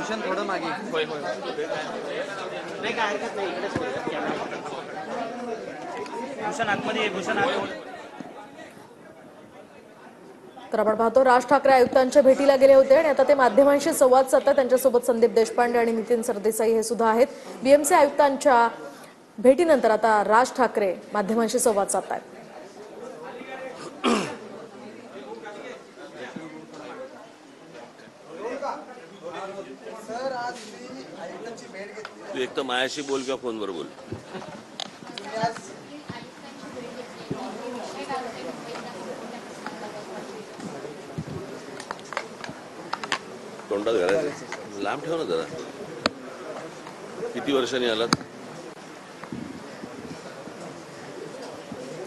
भूषण थोडं मागे. होय होय नाही काय हरकत नाही. इकडेच भूषण आतमध्ये भूषण आतमध्ये. तर आपण पाहतो राज ठाकरे आयुक्तांच्या भेटीला गेले होते आणि आता ते माध्यमांशी संवाद साधतात. त्यांच्यासोबत संदीप देशपांडे आणि नितीन सरदेसाई हे सुद्धा आहेत. बीएमसी आयुक्तांच्या भेटीनंतर आता राज ठाकरे माध्यमांशी संवाद साधतात. तू एक तर मायाशी बोल किंवा फोनवर बोल. तोंडात घालायचं लांब ठेव ना जरा. किती वर्षांनी आलात?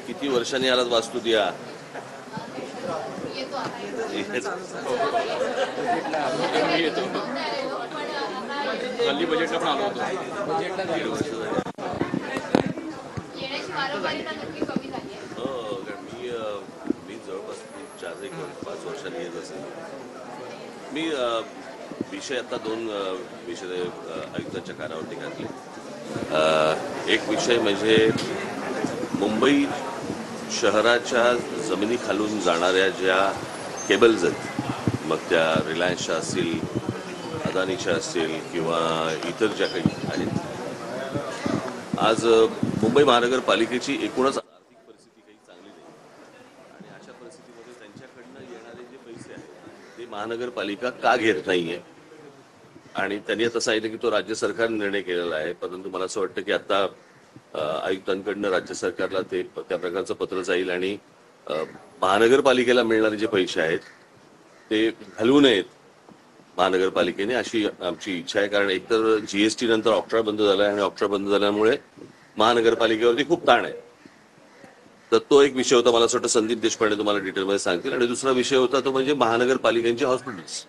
किती वर्षांनी आलात वास्तूत या? हल्ली बजेटला पण आलो होतो. हो कारण मी जवळपास 4-5 वर्षांनी येत असेल. मी विषय आता 2 विषय आयुक्तांच्या कानावरती घातले. एक विषय म्हणजे मुंबई शहराच्या जमिनी खालून जाणाऱ्या ज्या केबल्स आहेत, मग त्या रिलायन्सच्या असतील, अदानीच्या असतील किंवा इतर ज्या काही आहेत, आज मुंबई महानगरपालिकेची एकूणच आर्थिक परिस्थिती काही चांगली नाही आणि अशा परिस्थितीमध्ये त्यांच्याकडनं येणारे जे पैसे आहेत ते महानगरपालिका का घेत नाहीये. आणि त्यांनी आता सांगितलं की तो राज्य सरकारने निर्णय केलेला आहे. परंतु मला असं वाटतं की आता आयुक्तांकडनं राज्य सरकारला ते त्या प्रकारचं पत्र जाईल आणि महानगरपालिकेला मिळणारे जे पैसे आहेत ते घालवू नयेत महानगरपालिकेने, अशी आमची इच्छा आहे. कारण एकतर जीएसटी नंतर ऑक्ट्रा बंद झाला आणि ऑक्ट्रा बंद झाल्यामुळे महानगरपालिकेवरती खूप ताण आहे. तर तो एक विषय होता. मला असं वाटतं संदीप देशपांडे तुम्हाला डिटेलमध्ये सांगतील. आणि दुसरा विषय होता तो म्हणजे महानगरपालिकांचे हॉस्पिटल्स.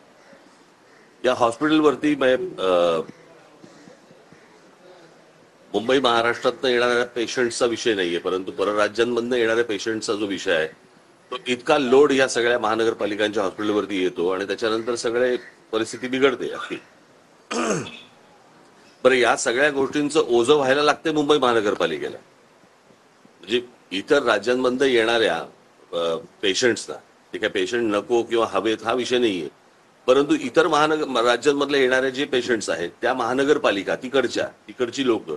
या हॉस्पिटलवरती मुंबई महाराष्ट्रातनं येणाऱ्या पेशंट्सचा विषय नाहीये, परंतु परराज्यांमधनं येणाऱ्या पेशंट्सचा जो विषय आहे तो इतका लोड या सगळ्या महानगरपालिकांच्या हॉस्पिटलवरती येतो आणि त्याच्यानंतर सगळे परिस्थिती बिघडते अशी. बरं, या सगळ्या गोष्टींचं ओझं व्हायला लागते मुंबई महानगरपालिकेला. म्हणजे इतर राज्यांमधनं येणाऱ्या पेशंट्सना, ते काय पेशंट नको किंवा हवेत हा विषय नाहीये, परंतु इतर राज्यांमधले येणारे जे पेशंट्स आहेत त्या महानगरपालिका तिकडची लोक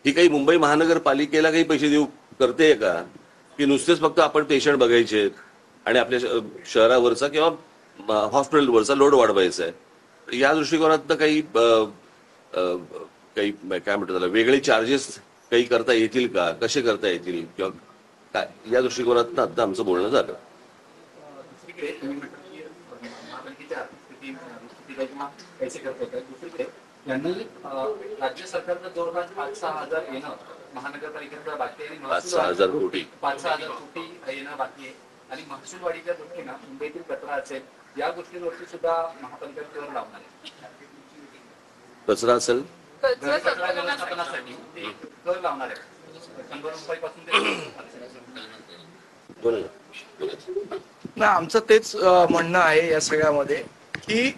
ही काही मुंबई महानगरपालिकेला काही पैसे देऊ करते का, की नुसतेच फक्त आपण पेशंट बघायचे आणि आपल्या शहरावरचा किंवा हॉस्पिटलवरचा लोड वाढवायचा आहे. या दृष्टिकोनात काही काही काय म्हणतात त्याला वेगळे चार्जेस काही करता येतील का, कसे करता येतील किंवा काय, या दृष्टिकोनात आता आमचं बोलणं झालं. राज्य सरकारचं जवळपास 5-6 हजार येणं महानगरपालिकेचा बाकी आहे. 5-6 हजार कोटी 5-6 हजार कोटी येणं बाकी आहे. आणि महसूलवाढीच्या दृष्टीनं मुंबईतील कचरा असेल या गोष्टींवरती सुद्धा महापालिका कर लावणार आहे. कचरा असेल कचरा व्यवस्थापनासाठी ते कर लावणार आहे. 100 रुपयापासून आमचं तेच म्हणणं आहे या सगळ्यामध्ये की